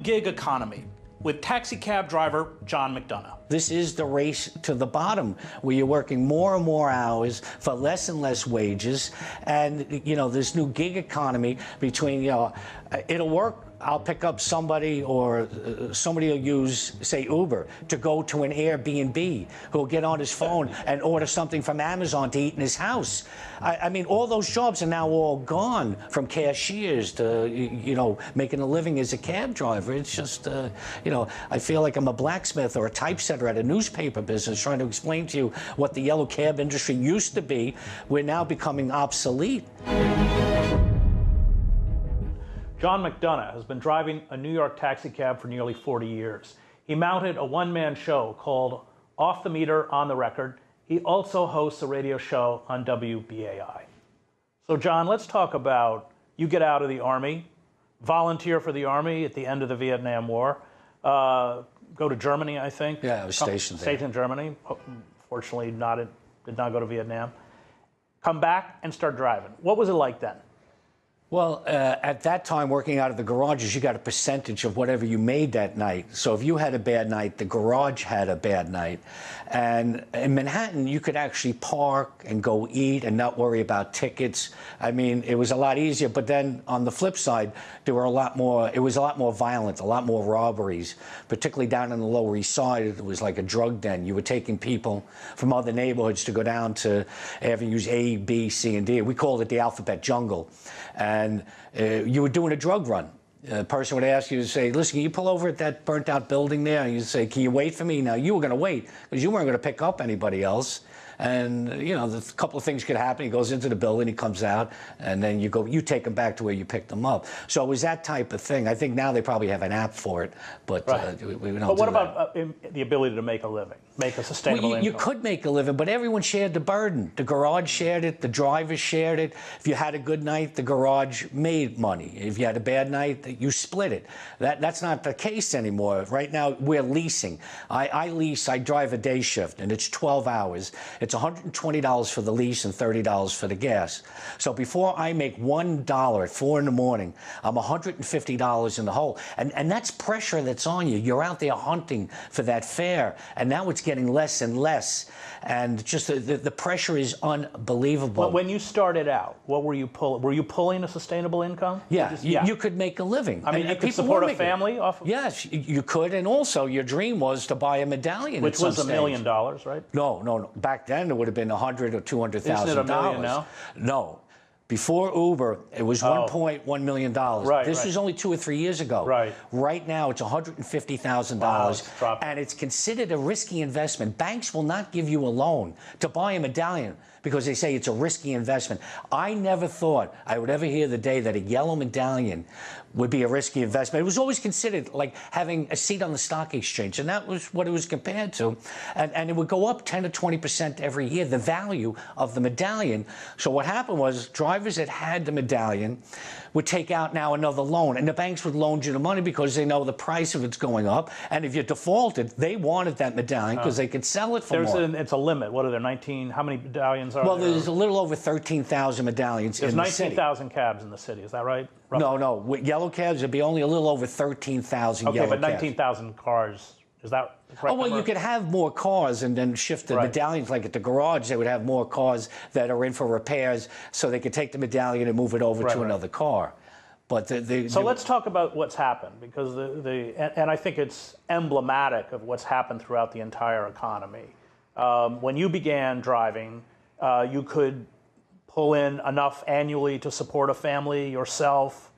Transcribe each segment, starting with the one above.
gig economy with taxi cab driver John McDonagh. This is the race to the bottom, where you're working more and more hours for less and less wages. And, you know, this new gig economy between, you know, it'll work. I'll pick up somebody, or somebody will use, say, Uber, to go to an Airbnb, who'll get on his phone and order something from Amazon to eat in his house. I mean, all those jobs are now all gone, from cashiers to, you know, making a living as a cab driver. It's just, you know, I feel like I'm a blacksmith or a typesetter at a newspaper business trying to explain to you what the yellow cab industry used to be. We're now becoming obsolete. John McDonagh has been driving a New York taxi cab for nearly 40 years. He mounted a one-man show called Off the Meter, On the Record. He also hosts a radio show on WBAI. So John, let's talk about, you get out of the Army, volunteer for the Army at the end of the Vietnam War, go to Germany, I think. Yeah, I was stationed there. Stationed in Germany. Fortunately, did not go to Vietnam. Come back and start driving. What was it like then? Well, at that time, working out of the garages, you got a percentage of whatever you made that night. So if you had a bad night, the garage had a bad night. And in Manhattan, you could actually park and go eat and not worry about tickets. I mean, it was a lot easier. But then on the flip side, there were it was a lot more violent, a lot more robberies, particularly down in the Lower East Side. It was like a drug den. You were taking people from other neighborhoods to go down to avenues A, B, C, and D. We called it the alphabet jungle. And you were doing a drug run. A person would ask you to say, listen, can you pull over at that burnt out building there? And you'd say, can you wait for me? Now, you were going to wait because you weren't going to pick up anybody else. And, you know, a couple of things could happen. He goes into the building, he comes out, and then you take him back to where you picked him up. So it was that type of thing. I think now they probably have an app for it, but right. We don't. But what about the ability to make a living, make a sustainable income? You could make a living, but everyone shared the burden. The garage shared it, the drivers shared it. If you had a good night, the garage made money. If you had a bad night, you split it. That's not the case anymore. Right now, we're leasing. I drive a day shift, and it's 12 hours. It's $120 for the lease and $30 for the gas. So before I make $1 at 4 in the morning, I'm $150 in the hole. And that's pressure that's on you. You're out there hunting for that fare, and now it's getting less and less. And just the pressure is unbelievable. But when you started out, what were you pulling? Were you pulling a sustainable income? Yeah, you could make a living. I mean, you could support a family off of it? Yes, you could. And also, your dream was to buy a medallion. Which was $1 million, right? No. Back then, it would have been $100,000 or $200,000. Isn't it $1 million now? No. Before Uber, it was $1.1 million. Right, this was only 2 or 3 years ago. Right. Right now, it's $150,000. Wow, and it's considered a risky investment. Banks will not give you a loan to buy a medallion because they say it's a risky investment. I never thought I would ever hear the day that a yellow medallion would be a risky investment. It was always considered like having a seat on the stock exchange, and that was what it was compared to. And it would go up 10 to 20% every year, the value of the medallion. So what happened was drivers that had the medallion would take out now another loan, and the banks would loan you the money because they know the price of it's going up. And if you defaulted, they wanted that medallion because they could sell it for more. It's a limit. What are there, 19? How many medallions are there? Well, there's a little over 13,000 medallions in the city. There's 19,000 cabs in the city. Is that right? Roughly? No. With yellow cabs, it'd be only a little over 13,000 yellow cabs. Okay, but 19,000 cars. Is that the correct number? You could have more cars and then shift the medallions. Like at the garage, they would have more cars that are in for repairs, so they could take the medallion and move it over to another car. But so let's talk about what's happened, because and I think it's emblematic of what's happened throughout the entire economy. When you began driving, you could pull in enough annually to support a family, yourself,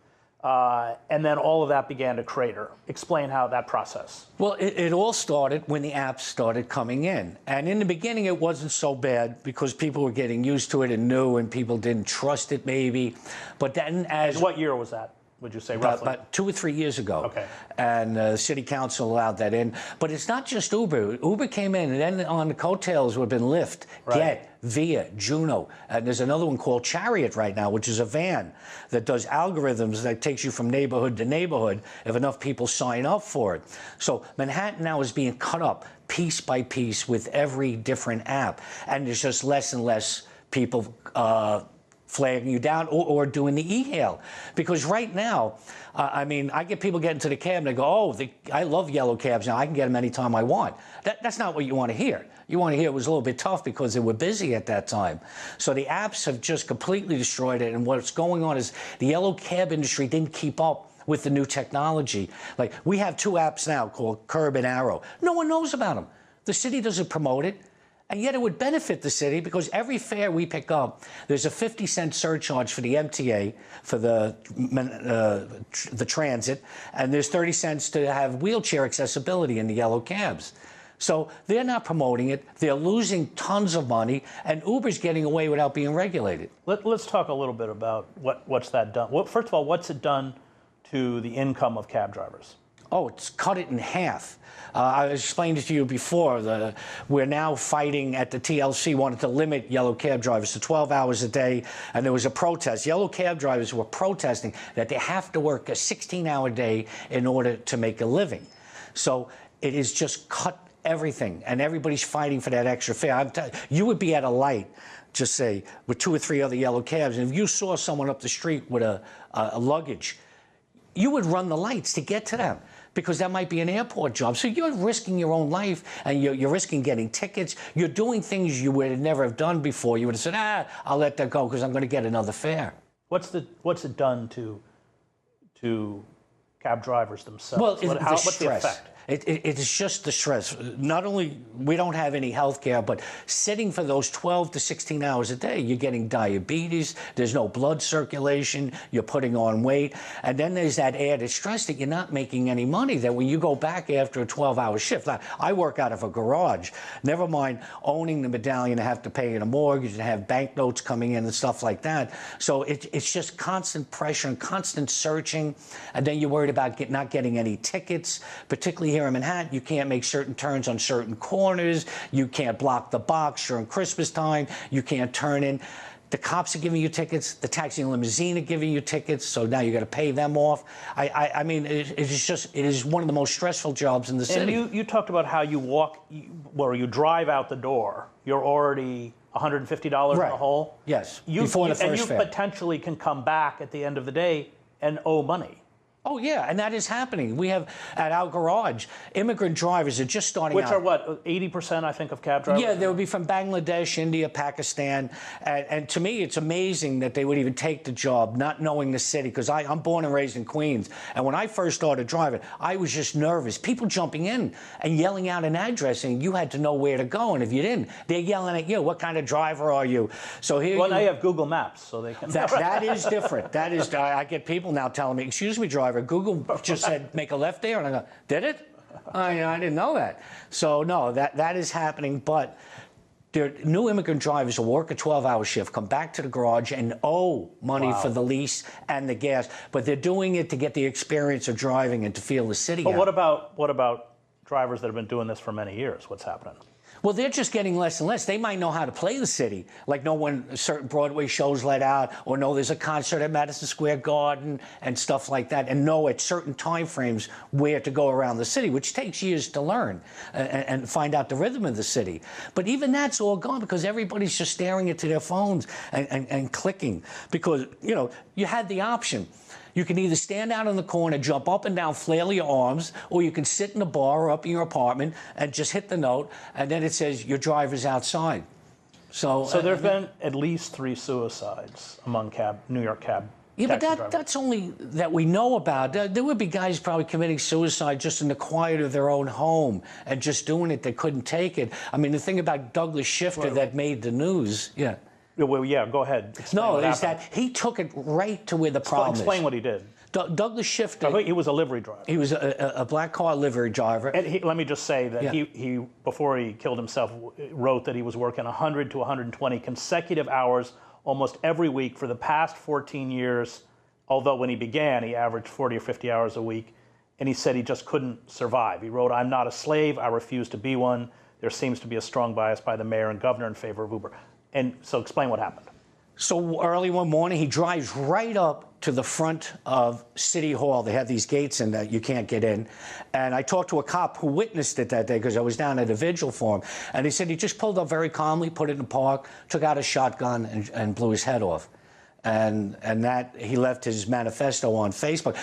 and then all of that began to crater. Explain how that process. Well, it all started when the apps started coming in. And in the beginning, it wasn't so bad because people were getting used to it and new, and people didn't trust it maybe. But then as... What year was that, would you say, roughly? About 2 or 3 years ago. Okay. And City Council allowed that in. But it's not just Uber. Uber came in, and then on the coattails would have been Lyft, Get, Via, Juno. And there's another one called Chariot right now, which is a van that does algorithms that takes you from neighborhood to neighborhood if enough people sign up for it. So Manhattan now is being cut up piece by piece with every different app. And there's just less and less people flagging you down, or doing the e-hail. Because right now, I mean, I get people getting to the cab and they go, oh, I love yellow cabs now. I can get them anytime I want. That's not what you want to hear. You want to hear it was a little bit tough because they were busy at that time. So the apps have just completely destroyed it. And what's going on is the yellow cab industry didn't keep up with the new technology. Like, we have 2 apps now called Curb and Arrow. No one knows about them. The city doesn't promote it. And yet it would benefit the city because every fare we pick up, there's a 50-cent surcharge for the MTA, for the transit, and there's 30 cents to have wheelchair accessibility in the yellow cabs. So they're not promoting it. They're losing tons of money, and Uber's getting away without being regulated. Let's talk a little bit about what's that done. First of all, what's it done to the income of cab drivers? Oh, it's cut it in half. I explained it to you before. We're now fighting at the TLC, wanted to limit yellow cab drivers to 12 hours a day, and there was a protest. Yellow cab drivers were protesting that they have to work a 16-hour day in order to make a living. So it is just cut everything, and everybody's fighting for that extra fare. You would be at a light, just say, with 2 or 3 other yellow cabs, and if you saw someone up the street with a luggage, you would run the lights to get to them, because that might be an airport job. So you're risking your own life, and you're risking getting tickets. You're doing things you would never have done before. You would have said, I'll let that go because I'm going to get another fare. What's it done to cab drivers themselves? Well, what's the effect? It is just the stress. Not only we don't have any health care, but sitting for those 12 to 16 hours a day, you're getting diabetes, there's no blood circulation, you're putting on weight, and then there's that added stress that you're not making any money, that when you go back after a 12-hour shift. Now, I work out of a garage, never mind owning the medallion, I have to pay in a mortgage and have banknotes coming in and stuff like that. So it's just constant pressure and constant searching, and then you're worried about not getting any tickets, particularly here in Manhattan. You can't make certain turns on certain corners. You can't block the box during Christmas time. You can't turn in. The cops are giving you tickets. The taxi and limousine are giving you tickets. So now you got to pay them off. I mean, it is one of the most stressful jobs in the city. And you talked about how you you drive out the door. You're already $150 in the hole. Yes. Before the first fare. And you potentially can come back at the end of the day and owe money. Oh, yeah, and that is happening. We have, at our garage, immigrant drivers are just starting out. Which are what, 80%, I think, of cab drivers? Yeah, they would be from Bangladesh, India, Pakistan. And to me, it's amazing that they would even take the job, not knowing the city, because I'm born and raised in Queens. And when I first started driving, I was just nervous. People jumping in and yelling out an address, and you had to know where to go. And if you didn't, they're yelling at you, what kind of driver are you? So here now you have Google Maps, so they can... That is different. That is, I get people now telling me, excuse me, driver, Google just said make a left there, and I go, did it? I didn't know that. So no, that is happening, but new immigrant drivers will work a 12-hour shift, come back to the garage and owe money for the lease and the gas, but they're doing it to get the experience of driving and to feel the city. But what about drivers that have been doing this for many years? What's happening? Well, they're just getting less and less. They might know how to play the city, like know when certain Broadway shows let out, or know there's a concert at Madison Square Garden and stuff like that, and know at certain time frames where to go around the city, which takes years to learn and find out the rhythm of the city. But even that's all gone because everybody's just staring into their phones and clicking, because, you know, you had the option. You can either stand out in the corner, jump up and down, flail your arms, or you can sit in a bar or up in your apartment and just hit the note, and then it says your driver's outside. So there have been at least 3 suicides among New York cab. Yeah, but that's only that we know about. There would be guys probably committing suicide just in the quiet of their own home and just doing it. They couldn't take it. I mean, the thing about Douglas Shifter that made the news, yeah. Well, yeah, go ahead. No, is that he took it right to where the problem is. Explain what he did. Douglas Shifter. He was a livery driver. He was a black car livery driver. And let me just say that he, before he killed himself, wrote that he was working 100 to 120 consecutive hours almost every week for the past 14 years, although when he began, he averaged 40 or 50 hours a week. And he said he just couldn't survive. He wrote, "I'm not a slave. I refuse to be one. There seems to be a strong bias by the mayor and governor in favor of Uber." And so explain what happened. So early one morning, he drives right up to the front of City Hall. They have these gates in that you can't get in. And I talked to a cop who witnessed it that day because I was down at a vigil for him. And he said he just pulled up very calmly, put it in the park, took out a shotgun and blew his head off. and that he left his manifesto on Facebook.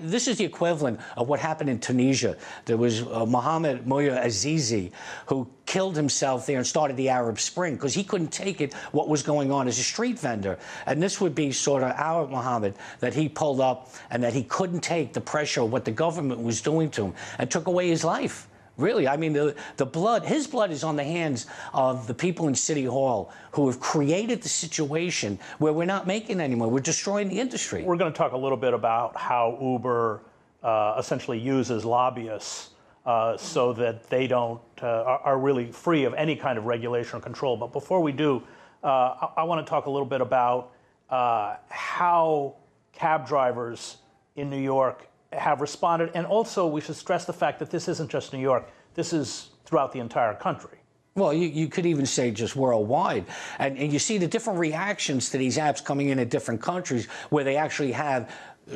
This is the equivalent of what happened in Tunisia. There was Mohammed Mouya Azizi, who killed himself there and started the Arab Spring because he couldn't take it, what was going on as a street vendor. And this would be sort of our Mohammed, that he pulled up and that he couldn't take the pressure of what the government was doing to him and took away his life. Really, I mean, the blood, his blood is on the hands of the people in City Hall who have created the situation where we're not making anymore. We're destroying the industry. We're going to talk a little bit about how Uber essentially uses lobbyists so that they don't are really free of any kind of regulation or control. But before we do, I want to talk a little bit about how cab drivers in New York have responded. And also, we should stress the fact that this isn't just New York. This is throughout the entire country. Well, you could even say just worldwide. And you see the different reactions to these apps coming in different countries where they actually have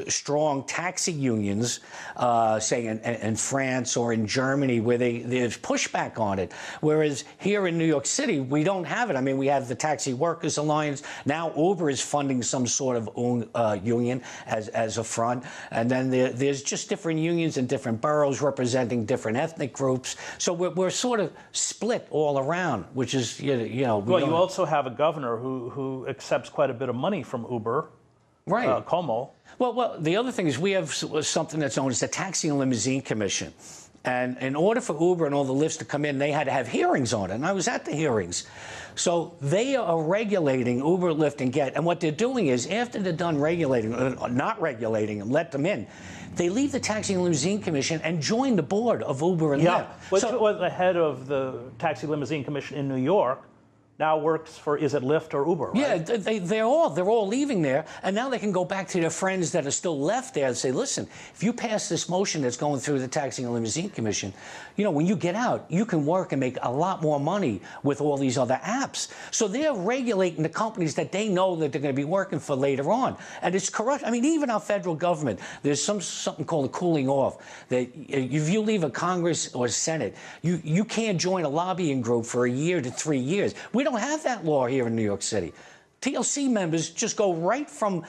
strong taxi unions, say in France or in Germany, where there's pushback on it. Whereas here in New York City, we don't have it. I mean, we have the Taxi Workers Alliance. Now Uber is funding some sort of union as a front. And then there's just different unions in different boroughs representing different ethnic groups. So we're sort of split all around, which is, you know. Well, you also have a governor who accepts quite a bit of money from Uber. Right. Cuomo. Well, the other thing is we have something that's known as the Taxi and Limousine Commission. And in order for Uber and all the lifts to come in, they had to have hearings on it. And I was at the hearings. So they are regulating Uber, Lyft, and Get. And what they're doing is, after they're done regulating, not regulating them, let them in, they leave the Taxi and Limousine Commission and join the board of Uber and Lyft. Which was the head of the Taxi Limousine Commission in New York. Now works for, is it Lyft or Uber, right? Yeah, they're all leaving there, and now they can go back to their friends that are still left there and say, listen, if you pass this motion that's going through the Taxi and Limousine Commission, you know, when you get out, you can work and make a lot more money with all these other apps. So they're regulating the companies that they know that they're going to be working for later on. And it's corrupt. I mean, even our federal government, there's something called a cooling off, that if you leave a Congress or Senate, you can't join a lobbying group for a year to 3 years. We don't have that law here in New York City. TLC members just go right from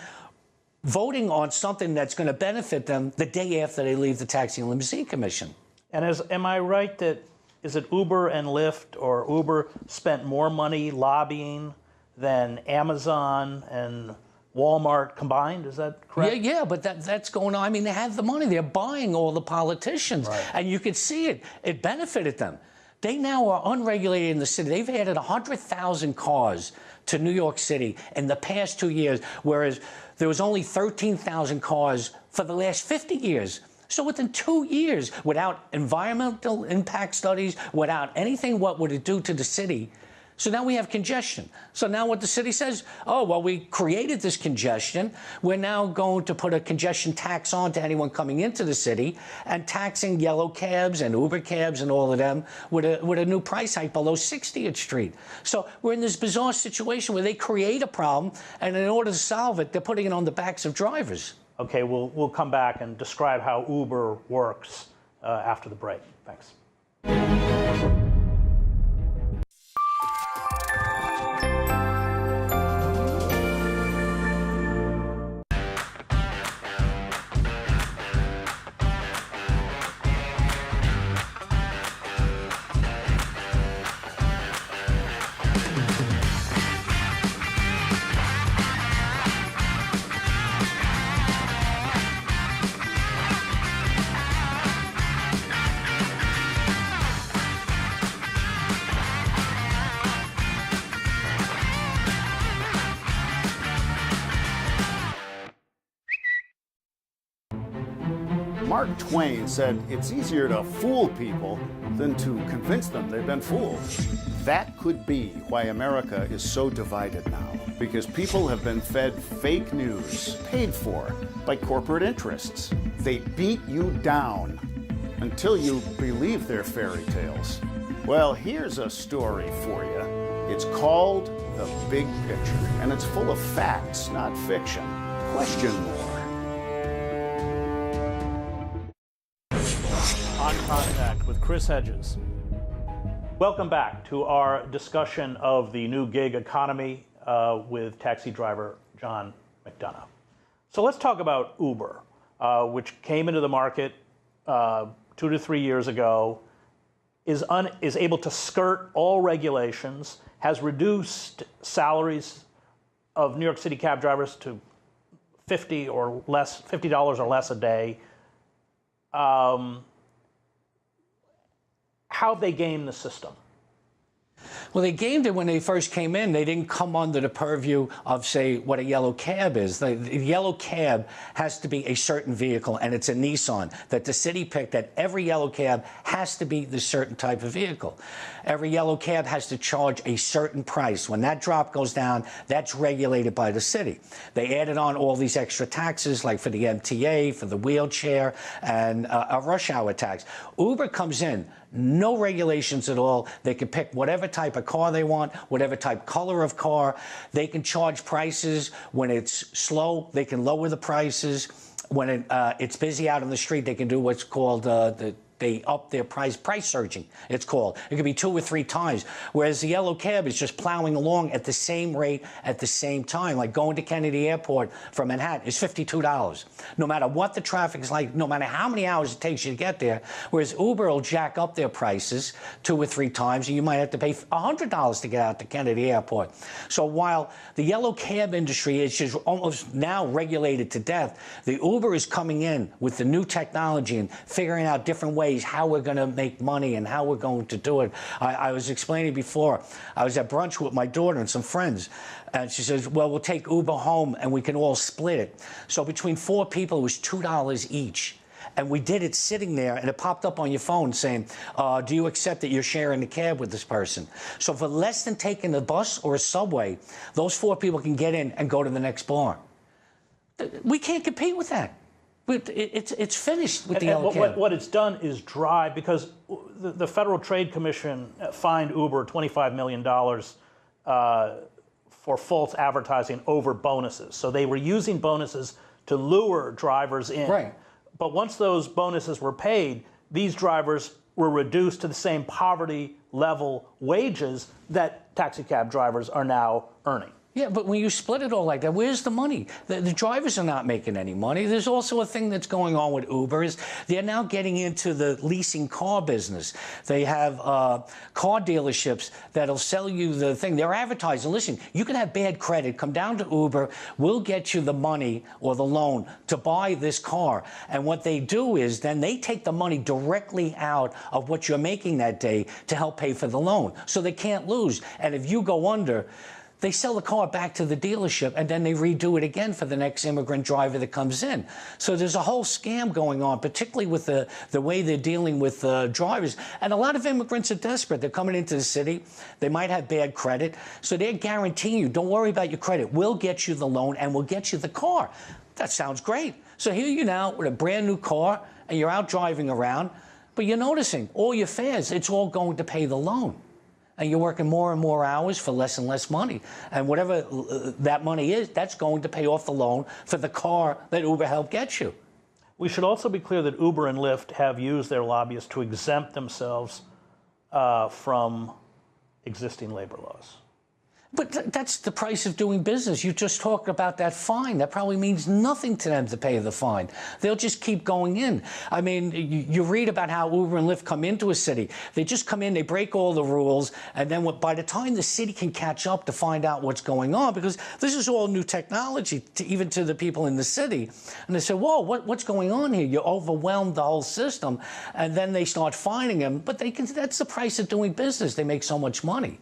voting on something that's going to benefit them the day after they leave the Taxi and Limousine Commission. And am I right that, is it Uber and Lyft, or Uber spent more money lobbying than Amazon and Walmart combined? Is that correct? Yeah, but that's going on. I mean, they have the money. They're buying all the politicians. Right. And you could see it. It benefited them. They now are unregulated in the city. They've added 100,000 cars to New York City in the past 2 years, whereas there was only 13,000 cars for the last 50 years. So within 2 years, without environmental impact studies, without anything, what would it do to the city? So now we have congestion. So now what the city says, oh, well, we created this congestion. We're now going to put a congestion tax on to anyone coming into the city and taxing yellow cabs and Uber cabs and all of them with a new price hike below 60th Street. So we're in this bizarre situation where they create a problem, and in order to solve it, they're putting it on the backs of drivers. Okay, we'll come back and describe how Uber works after the break. Thanks. Mark Twain said it's easier to fool people than to convince them they've been fooled. That could be why America is so divided now, because people have been fed fake news, paid for by corporate interests. They beat you down until you believe their fairy tales. Well, here's a story for you. It's called The Big Picture, and it's full of facts, not fiction. Question more. On Contact with Chris Hedges. Welcome back to our discussion of the new gig economy with taxi driver John McDonagh. So let's talk about Uber, which came into the market 2 to 3 years ago, is able to skirt all regulations, has reduced salaries of New York City cab drivers to $50 or less a day. How have they gamed the system? Well, they gamed it when they first came in. They didn't come under the purview of, say, what a yellow cab is. The yellow cab has to be a certain vehicle, and it's a Nissan that the city picked, that every yellow cab has to be the certain type of vehicle. Every yellow cab has to charge a certain price. When that drop goes down, that's regulated by the city. They added on all these extra taxes, like for the MTA, for the wheelchair, and a rush hour tax. Uber comes in, no regulations at all. They can pick whatever type of car they want, whatever type color of car. They can charge prices. When it's slow, they can lower the prices. When it's busy out on the street, they can do what's called they up their price surging, it's called. It could be 2 or 3 times. Whereas the yellow cab is just plowing along at the same rate at the same time. Like going to Kennedy Airport from Manhattan is $52. No matter what the traffic is like, no matter how many hours it takes you to get there. Whereas Uber will jack up their prices 2 or 3 times, and you might have to pay $100 to get out to Kennedy Airport. So while the yellow cab industry is just almost now regulated to death, the Uber is coming in with the new technology and figuring out different ways how we're going to make money and how we're going to do it. I was explaining before, I was at brunch with my daughter and some friends, and she says, well, we'll take Uber home and we can all split it. So between 4 people, it was $2 each. And we did it sitting there, and it popped up on your phone saying, do you accept that you're sharing the cab with this person? So for less than taking a bus or a subway, those 4 people can get in and go to the next bar. We can't compete with that. It's finished with the yellow cab. What it's done is drive, because the Federal Trade Commission fined Uber $25 million for false advertising over bonuses. So they were using bonuses to lure drivers in. Right. But once those bonuses were paid, these drivers were reduced to the same poverty level wages that taxi cab drivers are now earning. Yeah, but when you split it all like that, where's the money? The drivers are not making any money. There's also a thing that's going on with Uber is they're now getting into the leasing car business. They have car dealerships that'll sell you the thing. They're advertising, listen, you can have bad credit, come down to Uber, we'll get you the money or the loan to buy this car. And what they do is then they take the money directly out of what you're making that day to help pay for the loan. So they can't lose. And if you go under, they sell the car back to the dealership, and then they redo it again for the next immigrant driver that comes in. So there's a whole scam going on, particularly with the way they're dealing with drivers. And a lot of immigrants are desperate. They're coming into the city. They might have bad credit. So they're guaranteeing you, don't worry about your credit. We'll get you the loan, and we'll get you the car. That sounds great. So here you now with a brand new car, and you're out driving around, but you're noticing all your fares, it's all going to pay the loan. And you're working more and more hours for less and less money. And whatever that money is, that's going to pay off the loan for the car that Uber helped get you. We should also be clear that Uber and Lyft have used their lobbyists to exempt themselves from existing labor laws. But that's the price of doing business. You just talked about that fine. That probably means nothing to them to pay the fine. They'll just keep going in. I mean, you read about how Uber and Lyft come into a city. They just come in, they break all the rules, and then by the time the city can catch up to find out what's going on, because this is all new technology, even to the people in the city, and they say, whoa, what's going on here? You overwhelmed the whole system, and then they start fining them. But that's the price of doing business. They make so much money.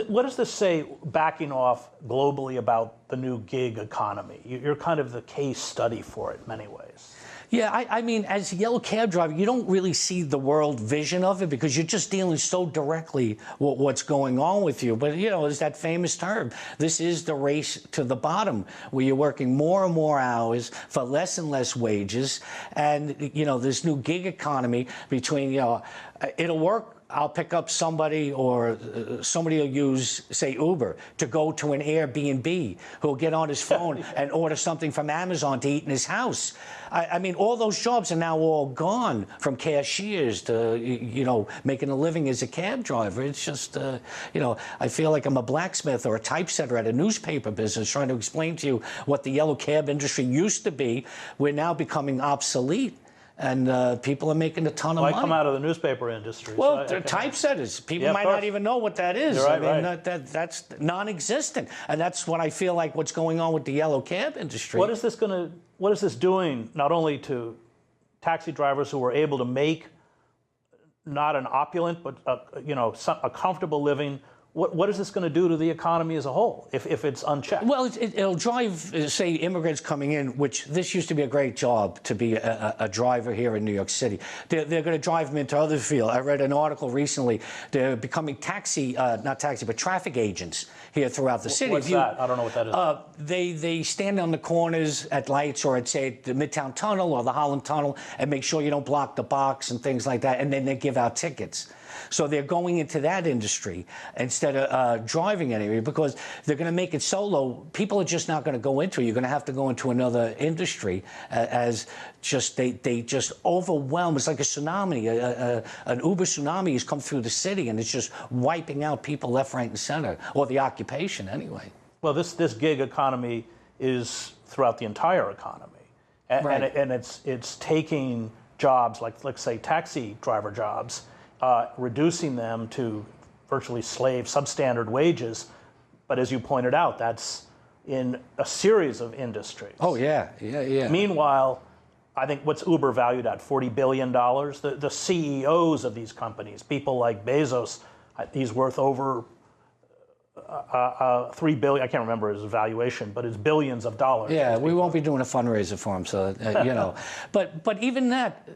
What does this say, backing off globally, about the new gig economy? You're kind of the case study for it in many ways. Yeah, I mean, as a yellow cab driver, you don't really see the world vision of it because you're just dealing so directly with what's going on with you. But, you know, there's that famous term. This is the race to the bottom, where you're working more and more hours for less and less wages. And, you know, this new gig economy between, you know, it'll work I'll pick up somebody, or somebody will use, say, Uber, to go to an Airbnb, who'll get on his phone and order something from Amazon to eat in his house. I mean, all those jobs are now all gone, from cashiers to, you know, making a living as a cab driver. It's just, you know, I feel like I'm a blacksmith or a typesetter at a newspaper business trying to explain to you what the yellow cab industry used to be. We're now becoming obsolete. And people are making a ton of money. I come out of the newspaper industry. Well, so they're typesetters. People might not even know what that is. You're right, I mean, that's non-existent. And that's what I feel like what's going on with the yellow cab industry. What is this doing not only to taxi drivers who are able to make not an opulent, but a comfortable living? What is this going to do to the economy as a whole if it's unchecked? Well, it'll drive, say, immigrants coming in, which this used to be a great job to be a driver here in New York City. They're going to drive them into other fields. I read an article recently. They're becoming traffic agents here throughout the city. What's that? I don't know what that is. They stand on the corners at lights, or at, say, the Midtown Tunnel or the Harlem Tunnel, and make sure you don't block the box and things like that, and then they give out tickets. So they're going into that industry instead of driving anywhere, because they're going to make it so low. People are just not going to go into it. You're going to have to go into another industry as just they just overwhelm. It's like a tsunami. An Uber tsunami has come through the city, and it's just wiping out people left, right, and center, or the occupation anyway. Well, this gig economy is throughout the entire economy, and it's taking jobs like, let's say, taxi driver jobs. Reducing them to virtually slave substandard wages. But as you pointed out, that's in a series of industries. Oh, yeah. Meanwhile, I think what's Uber valued at? $40 billion? The CEOs of these companies, people like Bezos, he's worth over $3 billion. I can't remember his valuation, but it's billions of dollars. Yeah, we won't be doing a fundraiser for him, so you know. But even that,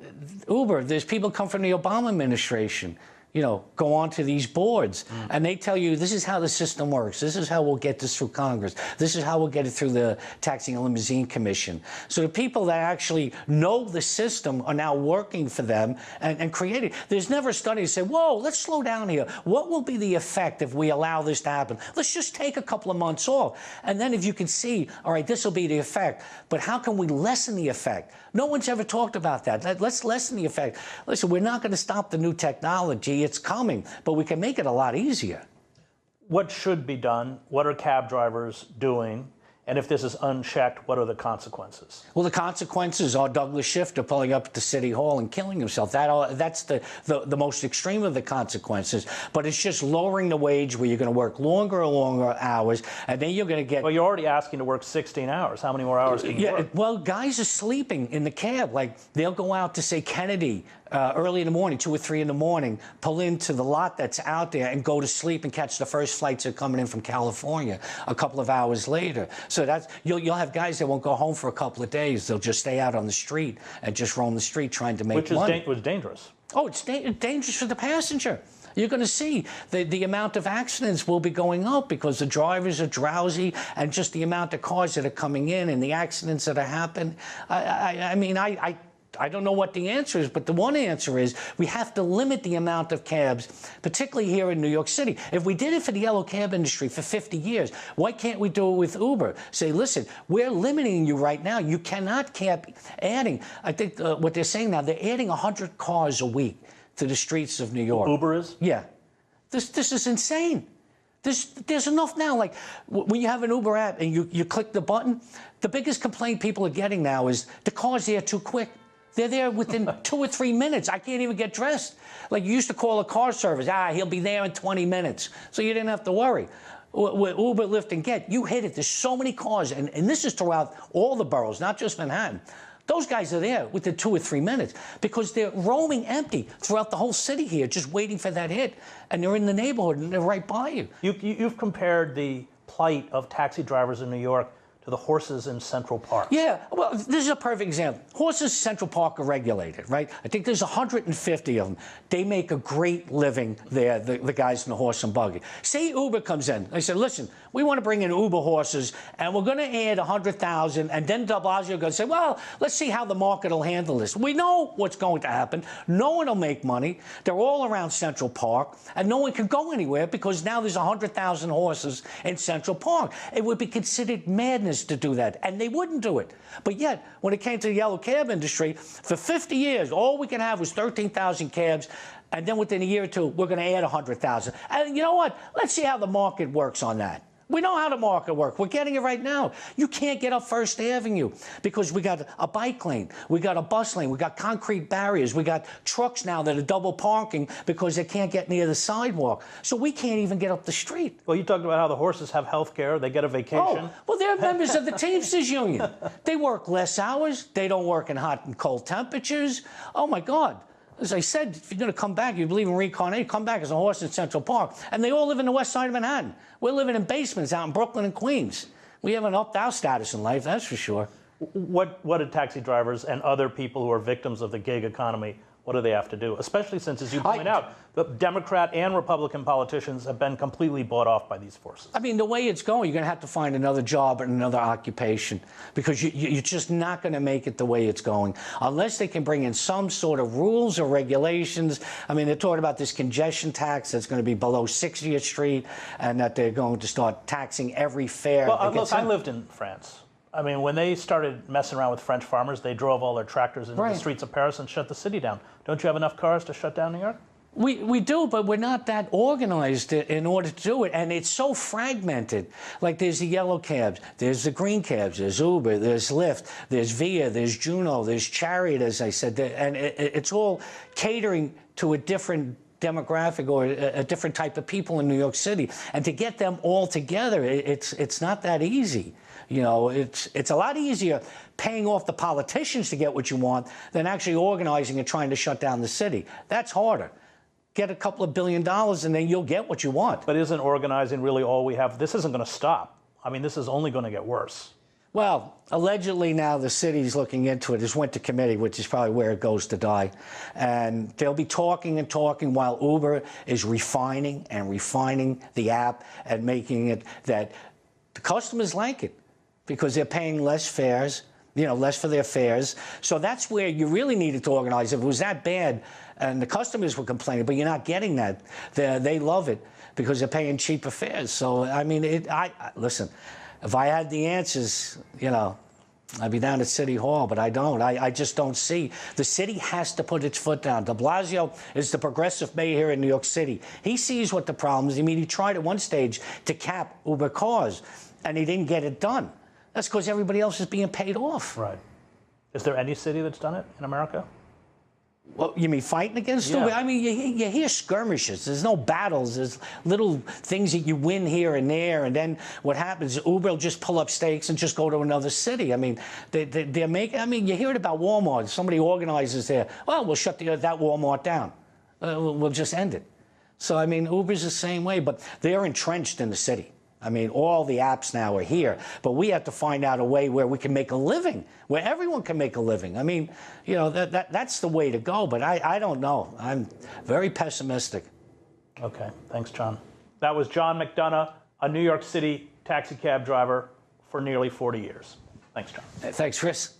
Uber, there's people come from the Obama administration, you know, go on to these boards, and they tell you, this is how the system works. This is how we'll get this through Congress. This is how we'll get it through the Taxing and Limousine Commission. So the people that actually know the system are now working for them and creating. There's never a study to say, whoa, let's slow down here. What will be the effect if we allow this to happen? Let's just take a couple of months off. And then if you can see, all right, this will be the effect, but how can we lessen the effect? No one's ever talked about that. Let's lessen the effect. Listen, we're not going to stop the new technology. It's coming, but we can make it a lot easier. What should be done? What are cab drivers doing? And if this is unchecked, what are the consequences? Well, the consequences are Douglas Shifter pulling up at the City Hall and killing himself. That's the most extreme of the consequences. But it's just lowering the wage, where you're going to work longer and longer hours, and then you're going to get... Well, you're already asking to work 16 hours. How many more hours can you work? Well, guys are sleeping in the cab. Like, they'll go out to, say, Kennedy early in the morning, 2 or 3 in the morning, pull into the lot that's out there and go to sleep and catch the first flights that are coming in from California a couple of hours later. So that's, you'll have guys that won't go home for a couple of days. They'll just stay out on the street and just roam the street trying to make money. Which is dangerous. Oh, it's dangerous for the passenger. You're going to see the amount of accidents will be going up because the drivers are drowsy, and just the amount of cars that are coming in and the accidents that are happening. I mean, I don't know what the answer is, but the one answer is we have to limit the amount of cabs, particularly here in New York City. If we did it for the yellow cab industry for 50 years, why can't we do it with Uber? Say, listen, we're limiting you right now. You cannot keep adding. I think what they're saying now, they're adding 100 cars a week to the streets of New York. Uber is? Yeah. This is insane. There's enough now. Like, when you have an Uber app and you click the button, the biggest complaint people are getting now is the car's there too quick. They're there within 2 or 3 minutes. I can't even get dressed. Like, you used to call a car service. He'll be there in 20 minutes. So you didn't have to worry. With Uber, Lyft, and Get, you hit it. There's so many cars. And this is throughout all the boroughs, not just Manhattan. Those guys are there within 2 or 3 minutes because they're roaming empty throughout the whole city here, just waiting for that hit. And they're in the neighborhood, and they're right by you. You've compared the plight of taxi drivers in New York to the horses in Central Park? Yeah, well, this is a perfect example. Horses in Central Park are regulated, right? I think there's 150 of them. They make a great living there, the guys in the horse and buggy. Say Uber comes in. They say, listen, we want to bring in Uber horses, and we're going to add 100,000, and then de Blasio going to say, well, let's see how the market will handle this. We know what's going to happen. No one will make money. They're all around Central Park, and no one can go anywhere because now there's 100,000 horses in Central Park. It would be considered madness to do that, and they wouldn't do it. But yet, when it came to the yellow cab industry, for 50 years, all we can have was 13,000 cabs, and then within a year or two, we're going to add 100,000. And you know what? Let's see how the market works on that. We know how the market works. We're getting it right now. You can't get up First Avenue because we got a bike lane, we got a bus lane, we got concrete barriers, we got trucks now that are double parking because they can't get near the sidewalk. So we can't even get up the street. Well, you talked about how the horses have health care, they get a vacation. Oh, well, they're members of the Teamsters Union. They work less hours. They don't work in hot and cold temperatures. Oh, my God. As I said, if you're going to come back, you believe in reincarnation, come back as a horse in Central Park. And they all live in the west side of Manhattan. We're living in basements out in Brooklyn and Queens. We haven't upped our status in life, that's for sure. What do taxi drivers and other people who are victims of the gig economy, what do they have to do? Especially since, as you point out, the Democrat and Republican politicians have been completely bought off by these forces. I mean, the way it's going, you're going to have to find another job and another occupation because you're just not going to make it the way it's going unless they can bring in some sort of rules or regulations. I mean, they're talking about this congestion tax that's going to be below 60th Street and that they're going to start taxing every fare. Well, look, I lived in France. I mean, when they started messing around with French farmers, they drove all their tractors into the streets of Paris and shut the city down. Don't you have enough cars to shut down New York? We do, but we're not that organized in order to do it. And it's so fragmented. Like there's the yellow cabs, there's the green cabs, there's Uber, there's Lyft, there's Via, there's Juno, there's Chariot, as I said. And it's all catering to a different demographic or a different type of people in New York City. And to get them all together, it's not that easy. You know, it's a lot easier paying off the politicians to get what you want than actually organizing and trying to shut down the city. That's harder. Get a couple of $1 billion and then you'll get what you want. But isn't organizing really all we have? This isn't going to stop. I mean, this is only going to get worse. Well, allegedly now the city's looking into it. This went to committee, which is probably where it goes to die. And they'll be talking and talking while Uber is refining and refining the app and making it that the customers like it because they're paying less fares, you know, less for their fares. So that's where you really needed to organize. If it was that bad and the customers were complaining, but you're not getting that, they love it because they're paying cheaper fares. So, I mean, listen, if I had the answers, you know, I'd be down at City Hall, but I don't. I just don't see. The city has to put its foot down. De Blasio is the progressive mayor here in New York City. He sees what the problem is. I mean, he tried at one stage to cap Uber cars, and he didn't get it done. That's because everybody else is being paid off. Right. Is there any city that's done it in America? Well, you mean fighting against Uber? I mean, you hear skirmishes. There's no battles. There's little things that you win here and there, and then what happens? Uber will just pull up stakes and just go to another city. I mean, they're making. I mean, you hear it about Walmart. Somebody organizes there. Well, we'll shut that Walmart down. We'll just end it. So I mean, Uber's the same way, but they're entrenched in the city. I mean, all the apps now are here, but we have to find out a way where we can make a living, where everyone can make a living. I mean, you know, that's the way to go, but I don't know. I'm very pessimistic. Okay, thanks, John. That was John McDonagh, a New York City taxi cab driver for nearly 40 years. Thanks, John. Thanks, Chris.